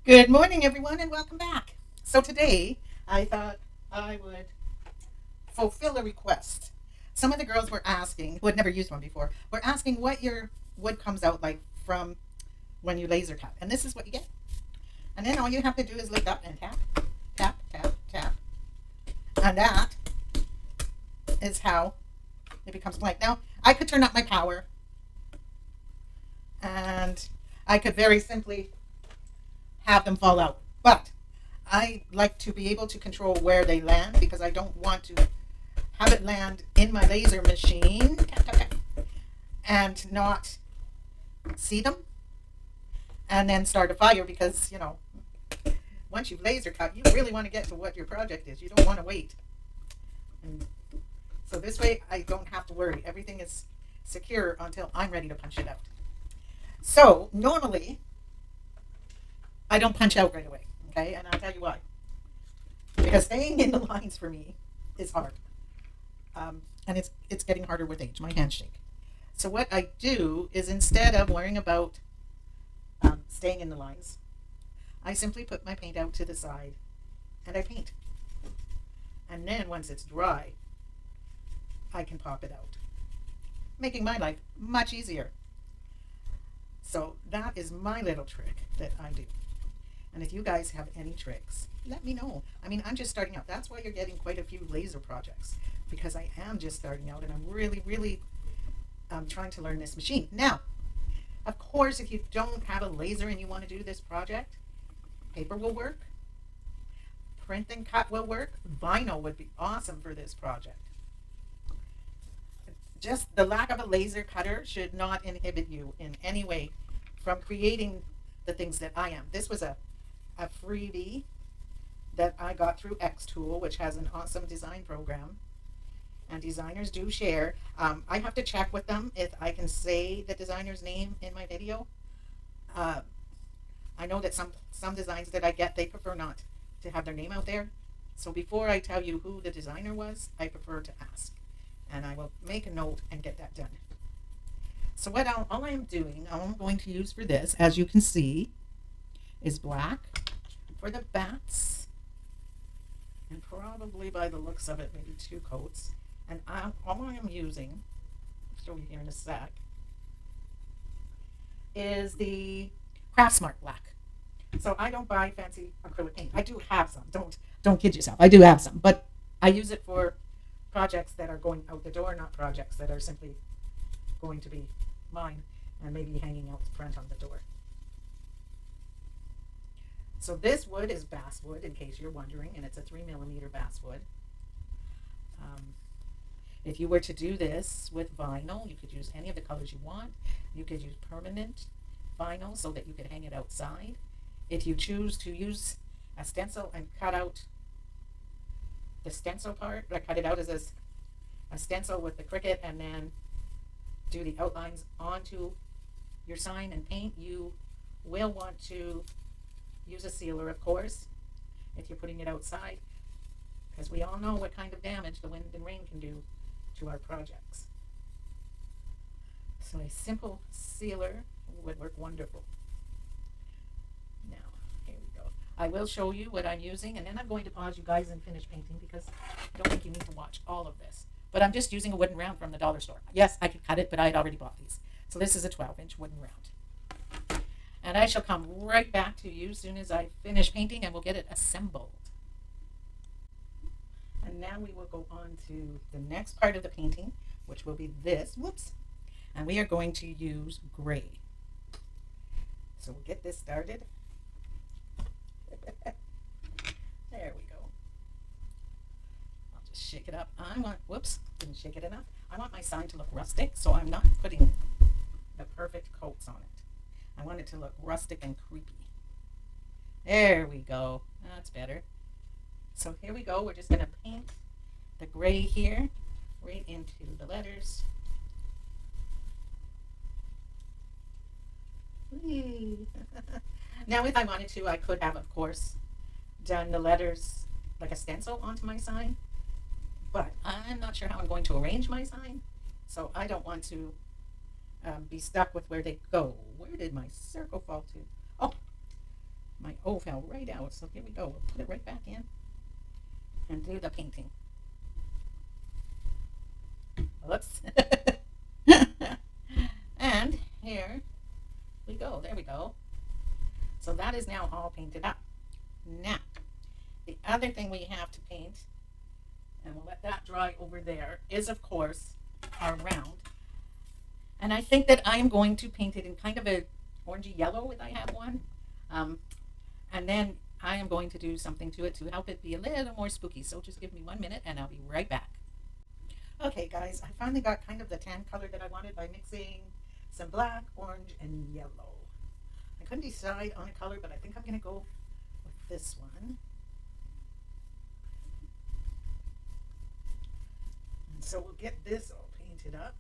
Good morning, everyone, and welcome back. So, today I thought I would fulfill a request. Some of the girls were asking, who had never used one before, were asking what your wood comes out like from when you laser cut. And this is what you get. And then all you have to do is lift up and tap, tap, tap, tap. And that is how it becomes blank. Now, I could turn up my power and I could very simply have them fall out. But I like to be able to control where they land because I don't want to have it land in my laser machine and not see them and then start a fire because, once you've laser cut, you really want to get to what your project is. You don't want to wait. And so this way I don't have to worry. Everything is secure until I'm ready to punch it out. So normally I don't punch out right away. Okay, and I'll tell you why. Because staying in the lines for me is hard, and it's getting harder with age. My hands shake. So what I do is instead of worrying about staying in the lines, I simply put my paint out to the side and I paint. And then once it's dry, I can pop it out, making my life much easier. So that is my little trick that I do. And if you guys have any tricks, let me know. I mean, I'm just starting out. That's why you're getting quite a few laser projects because I am just starting out and I'm really, really trying to learn this machine. Now, of course, if you don't have a laser and you want to do this project, paper will work, print and cut will work, vinyl would be awesome for this project. Just the lack of a laser cutter should not inhibit you in any way from creating the things that I am. This was a freebie that I got through Xtool, which has an awesome design program. And designers do share. I have to check with them if I can say the designer's name in my video. Uh, I know that some designs that I get, they prefer not to have their name out there. So before I tell you who the designer was, I prefer to ask. And I will make a note and get that done. So all I am doing, all I'm going to use for this, as you can see, is black for the bats. And probably by the looks of it, maybe two coats. And all I am using, I'll show you here in a sec, is the Craftsmart black. So I don't buy fancy acrylic paint. I do have some. Don't kid yourself. I do have some, but I use it for projects that are going out the door, not projects that are simply going to be mine and maybe hanging out front on the door. So this wood is basswood, in case you're wondering, and it's a 3mm basswood. Um, if you were to do this with vinyl, you could use any of the colors you want. You could use permanent vinyl so that you could hang it outside. If you choose to use a stencil and cut out the stencil part, like cut it out as a stencil with the Cricut and then do the outlines onto your sign and paint, you will want to use a sealer, of course, if you're putting it outside, because we all know what kind of damage the wind and rain can do to our projects. So a simple sealer would work wonderful. Now, here we go. I will show you what I'm using, and then I'm going to pause you guys and finish painting because I don't think you need to watch all of this. But I'm just using a wooden round from the dollar store. Yes, I could cut it, but I had already bought these. So this is a 12-inch wooden round. And I shall come right back to you as soon as I finish painting and we'll get it assembled. And now we will go on to the next part of the painting, which will be this. Whoops. And we are going to use gray. So we'll get this started. There we go. I'll just shake it up. Whoops, didn't shake it enough. I want my sign to look rustic, so I'm not putting the perfect coats on it. I want it to look rustic and creepy. There we go. That's better. So here we go. We're just going to paint the gray here right into the letters. Now, if I wanted to, I could have, of course, done the letters like a stencil onto my sign. But I'm not sure how I'm going to arrange my sign. So I don't want to be stuck with where they go. Where did my circle fall to? Oh, my O fell right out. So here we go. We'll put it right back in and do the painting. Whoops. And here we go. There we go. So that is now all painted up. Now, the other thing we have to paint, and we'll let that dry over there, is of course our round. And I think that I am going to paint it in kind of a orangey yellow if I have one. And then I am going to do something to it to help it be a little more spooky. So just give me 1 minute and I'll be right back. Okay guys, I finally got kind of the tan color that I wanted by mixing some black, orange, and yellow. I couldn't decide on a color, but I think I'm going to go with this one. And so we'll get this all painted up.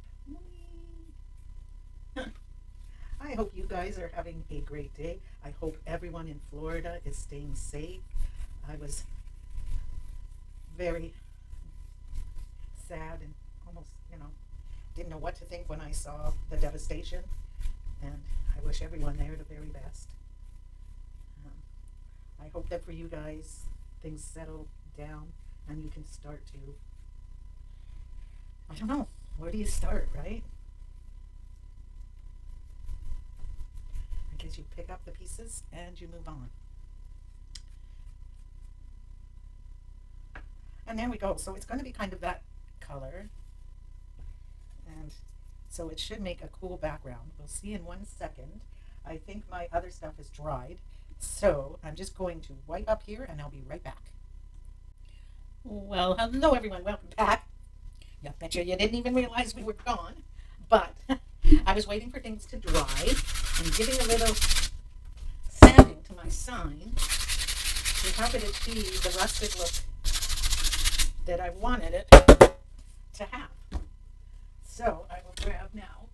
I hope you guys are having a great day. I hope everyone in Florida is staying safe. I was very sad and almost, didn't know what to think when I saw the devastation. And I wish everyone there the very best. I hope that for you guys, things settle down and you can start to, I don't know, where do you start, right? I guess you pick up the pieces and you move on. And there we go. So it's going to be kind of that color. And so it should make a cool background. We'll see in 1 second. I think my other stuff is dried. So I'm just going to wipe up here and I'll be right back. Well, hello everyone. Welcome back. I bet you didn't even realize we were gone. But I was waiting for things to dry and giving a little sanding to my sign to help it achieve the rustic look that I wanted it to have. So I will grab now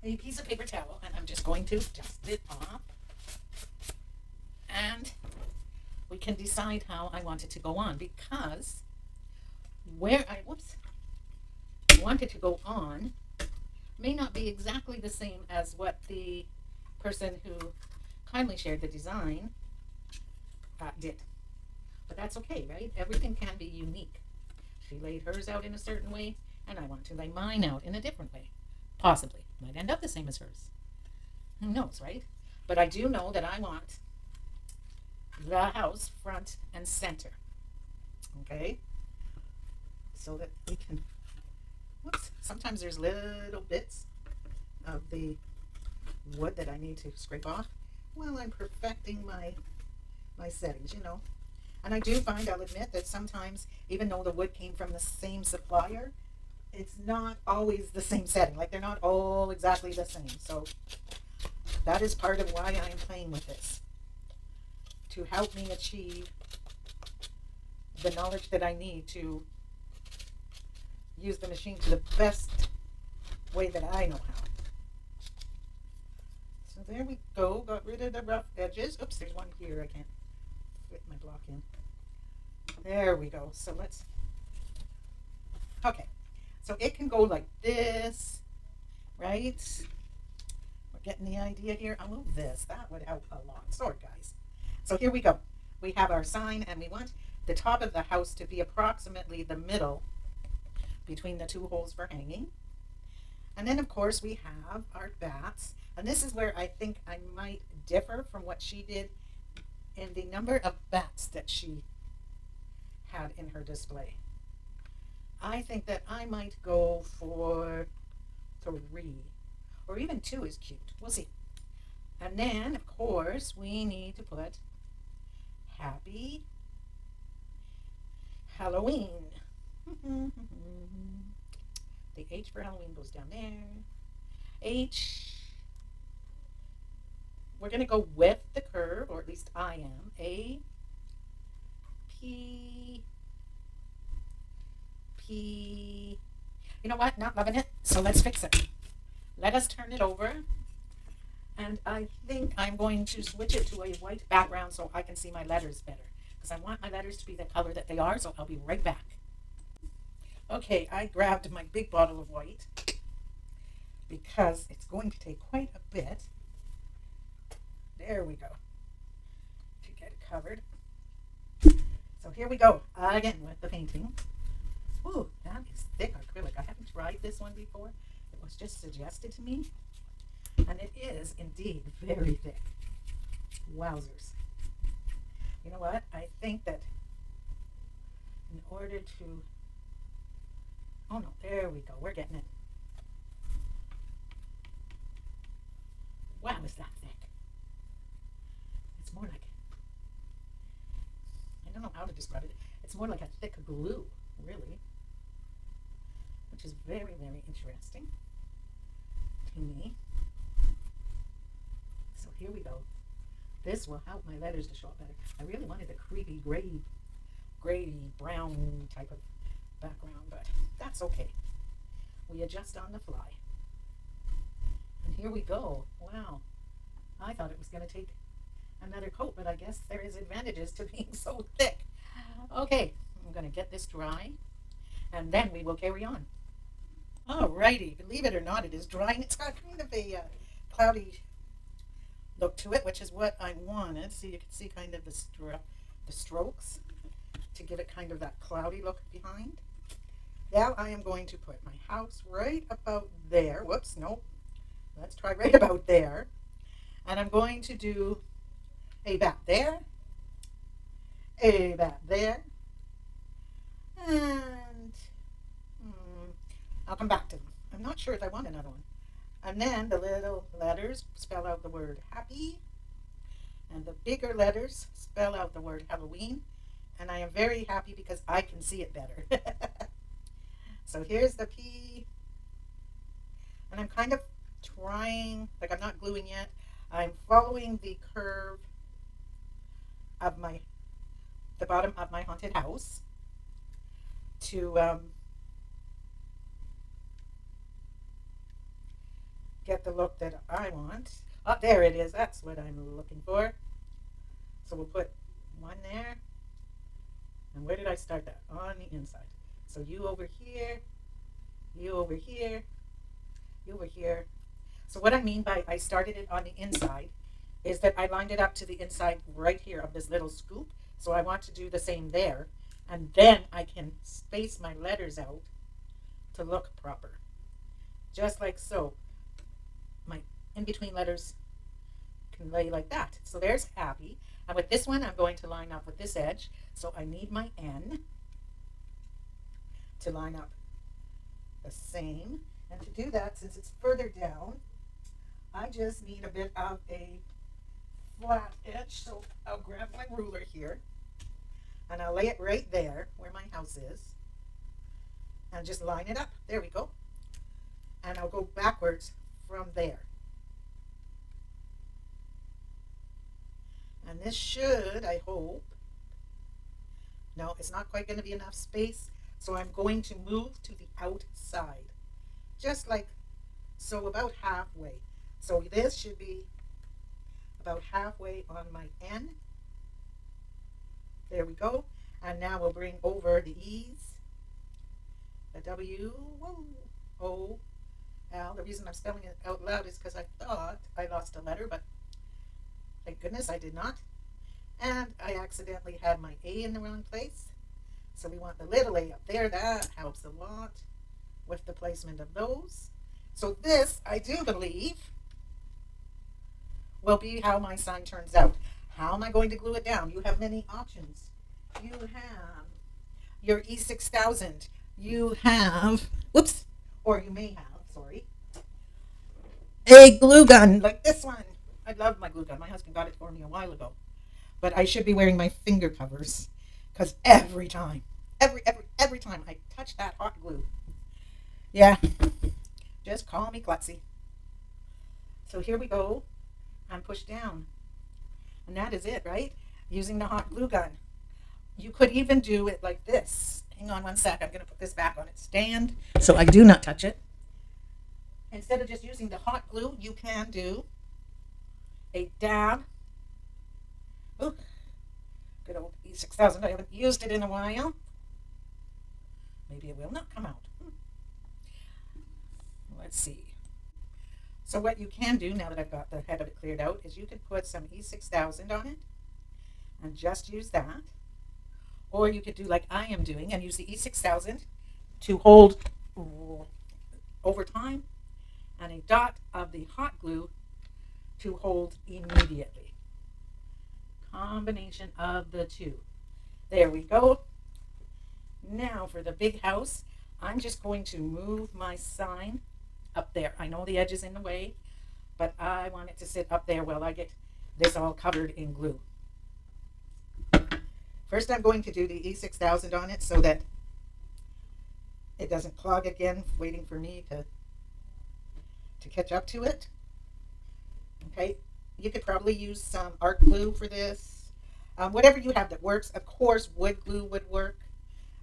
a piece of paper towel and I'm just going to dust it off. And we can decide how I want it to go on, because where I want it to go on may not be exactly the same as what the person who kindly shared the design did. But that's okay, right? Everything can be unique. She laid hers out in a certain way, and I want to lay mine out in a different way. Possibly. Might end up the same as hers. Who knows, right? But I do know that I want the house front and center. Okay? So that we can, sometimes there's little bits of the wood that I need to scrape off while I'm perfecting my settings, And I do find, I'll admit, that sometimes, even though the wood came from the same supplier, it's not always the same setting. Like, they're not all exactly the same. So that is part of why I am playing with this, to help me achieve the knowledge that I need to use the machine to the best way that I know how. So there we go. Got rid of the rough edges. Oops, there's one here. I can't fit my block in. There we go. So let's, okay. So it can go like this, right? We're getting the idea here. I'll move this. That would help a lot. Sorry, guys. So here we go. We have our sign, and we want the top of the house to be approximately the middle between the two holes for hanging. And then, of course, we have our bats. And this is where I think I might differ from what she did in the number of bats that she had in her display. I think that I might go for 3, or even 2 is cute. We'll see. And then, of course, we need to put Happy Halloween. The H for Halloween goes down there. H. We're going to go with the curve, or at least I am. A. P. P. You know what? Not loving it. So let's fix it. Let us turn it over. And I think I'm going to switch it to a white background so I can see my letters better. Because I want my letters to be the color that they are, so I'll be right back. Okay, I grabbed my big bottle of white because it's going to take quite a bit. There we go. covered. So here we go again with the painting. Ooh, that is thick acrylic. I haven't tried this one before. It was just suggested to me. And it is indeed very thick. Wowzers. You know what? I think that in order to... Oh no, there we go. We're getting it. Wow, is that thick? It's more like... I don't know how to describe it. It's more like a thick glue, really. Which is very, very interesting to me. So here we go. This will help my letters to show up better. I really wanted a creepy gray brown type of background, but that's okay. We adjust on the fly. And here we go. Wow. I thought it was going to take another coat, but I guess there is advantages to being so thick. Okay, I'm going to get this dry, and then we will carry on. Alrighty, believe it or not, it is drying. It's got kind of a cloudy look to it, which is what I wanted. So you can see kind of the strokes to give it kind of that cloudy look behind. Now I am going to put my house right about there. Whoops, nope. Let's try right about there. And I'm going to do a bat there, a bat there, and I'll come back to them. I'm not sure if I want another one. And then the little letters spell out the word happy, and the bigger letters spell out the word Halloween. And I am very happy because I can see it better. So here's the P, and I'm kind of trying, like I'm not gluing yet. I'm following the curve of the bottom of my haunted house to get the look that I want. Oh, there it is. That's what I'm looking for. So we'll put one there. And where did I start that? On the inside. So you over here, you over here, you over here. So what I mean by I started it on the inside is that I lined it up to the inside right here of this little scoop. So I want to do the same there. And then I can space my letters out to look proper. Just like so. My in-between letters can lay like that. So there's happy. And with this one, I'm going to line up with this edge. So I need my N to line up the same. And to do that, since it's further down, I just need a bit of a flat edge. So I'll grab my ruler here and I'll lay it right there where my house is and just line it up. There we go. And I'll go backwards from there. And this should, I hope, no, it's not quite going to be enough space, so I'm going to move to the outside, just like so, about halfway. So this should be about halfway on my N. There we go. And now we'll bring over the E's, the W, O, L. The reason I'm spelling it out loud is because I thought I lost a letter, but thank goodness I did not. And I accidentally had my A in the wrong place. So we want the little a up there. That helps a lot with the placement of those. So this, I do believe, will be how my sign turns out. How am I going to glue it down? You have many options. You have your E6000. You have, whoops, or you may have, sorry, a glue gun like this one. I love my glue gun. My husband got it for me a while ago. But I should be wearing my finger covers because every time I touch that hot glue, yeah, just call me klutzy. So here we go. And push down. And that is it, right? Using the hot glue gun. You could even do it like this. Hang on one sec. I'm going to put this back on its stand so I do not touch it. Instead of just using the hot glue, you can do a dab. Ooh, good old E6000. I haven't used it in a while. Maybe it will not come out. Let's see. So what you can do, now that I've got the head of it cleared out, is you could put some E6000 on it. and just use that. Or you could do like I am doing and use the E6000 to hold over time and a dot of the hot glue to hold immediately. Combination of the two. There we go. Now for the big house, I'm just going to move my sign up there. I know the edge is in the way, but I want it to sit up there while I get this all covered in glue. First, I'm going to do the E6000 on it so that it doesn't clog again, waiting for me to catch up to it. Okay, you could probably use some art glue for this. Whatever you have that works. Of course, wood glue would work.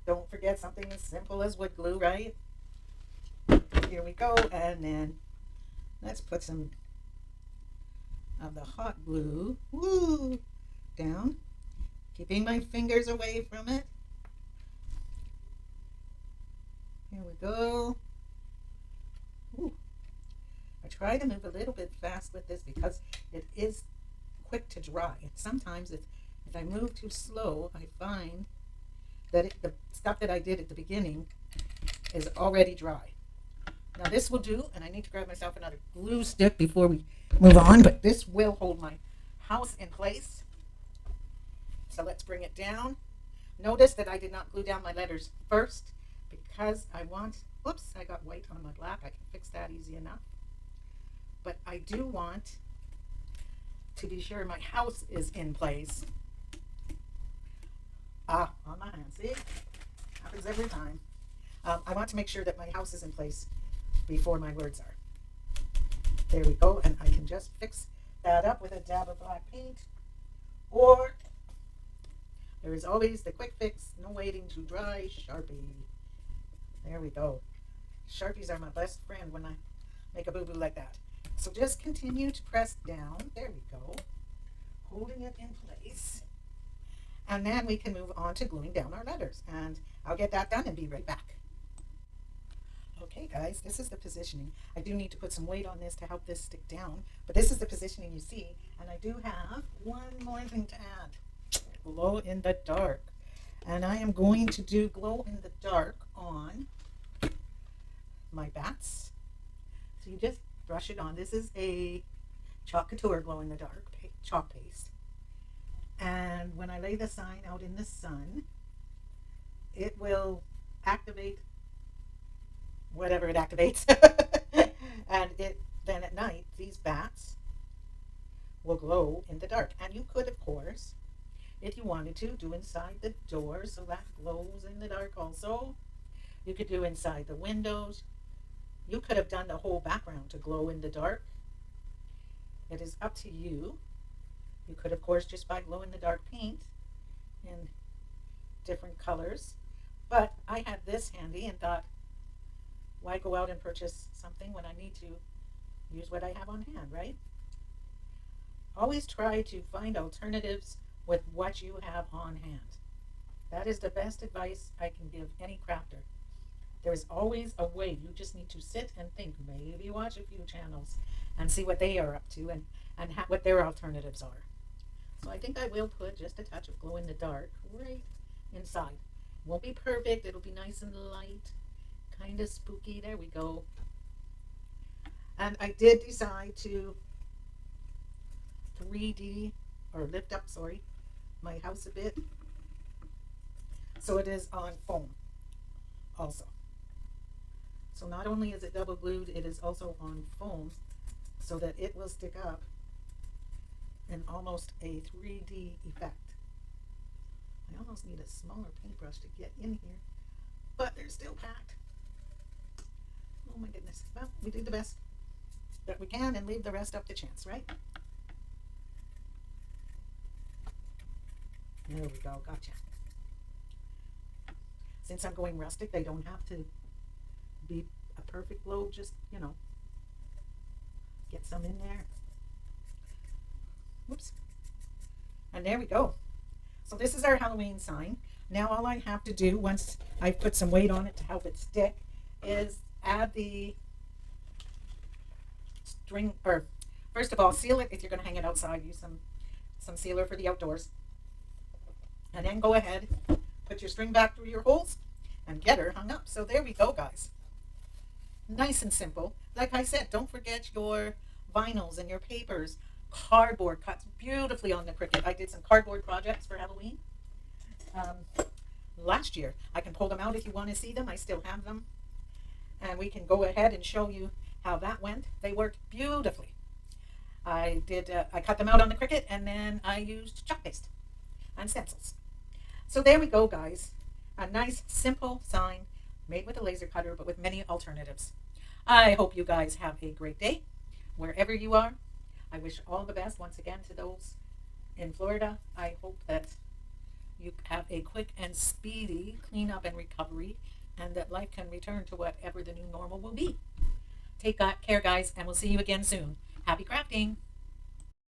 Don't forget something as simple as wood glue, right? Here we go, and then let's put some of the hot glue down, keeping my fingers away from it. Here we go. Ooh. I try to move a little bit fast with this because it is quick to dry. Sometimes if I move too slow, I find that the stuff that I did at the beginning is already dry. Now this will do, and I need to grab myself another glue stick before we move on, but this will hold my house in place. So let's bring it down. Notice that I did not glue down my letters first because I want, whoops, I got white on my black. I can fix that easy enough. But I do want to be sure my house is in place. On my hand, see? Happens every time. I want to make sure that my house is in place before my words are. There we go, and I can just fix that up with a dab of black paint, or there is always the quick fix, no waiting to dry, Sharpie. There we go. Sharpies are my best friend when I make a boo-boo like that. So just continue to press down, there we go, holding it in place. And then we can move on to gluing down our letters, and I'll get that done and be right back. Okay guys, this is the positioning. I do need to put some weight on this to help this stick down, but this is the positioning you see, and I do have one more thing to add. Glow in the dark. And I am going to do glow in the dark on my bats. So you just brush it on. This is a Chalk Couture glow in the dark chalk paste. And when I lay the sign out in the sun, it will activate whatever it activates. And then at night, these bats will glow in the dark. And you could, of course, if you wanted to, do inside the door so that glows in the dark also. You could do inside the windows. You could have done the whole background to glow in the dark. It is up to you. You could, of course, just buy glow in the dark paint in different colors. But I had this handy and thought, why go out and purchase something when I need to use what I have on hand, right? Always try to find alternatives with what you have on hand. That is the best advice I can give any crafter. There is always a way. You just need to sit and think, maybe watch a few channels and see what they are up to and what their alternatives are. So I think I will put just a touch of glow in the dark right inside. Won't be perfect. It'll be nice and light, kind of spooky. There we go. And I did decide to 3D or lift up, my house a bit. So it is on foam also. So not only is it double glued, it is also on foam so that it will stick up in almost a 3D effect. I almost need a smaller paintbrush to get in here, but they're still packed. Oh my goodness. Well, we do the best that we can and leave the rest up to chance, right? There we go, gotcha. Since I'm going rustic, they don't have to be a perfect globe, just, get some in there. Whoops. And there we go. So this is our Halloween sign. Now all I have to do, once I put some weight on it to help it stick, is add the string, or first of all, seal it. If you're going to hang it outside, use some sealer for the outdoors. And then go ahead, put your string back through your holes, and get her hung up. So there we go, guys. Nice and simple. Like I said, don't forget your vinyls and your papers. Cardboard cuts beautifully on the Cricut. I did some cardboard projects for Halloween last year. I can pull them out if you want to see them. I still have them. And we can go ahead and show you how that went. They worked beautifully. I cut them out on the Cricut, and then I used chalk paste and stencils. So there we go, guys. A nice, simple sign made with a laser cutter, but with many alternatives. I hope you guys have a great day wherever you are. I wish all the best once again to those in Florida. I hope that you have a quick and speedy cleanup and recovery, and that life can return to whatever the new normal will be. Take care, guys, and we'll see you again soon. Happy crafting!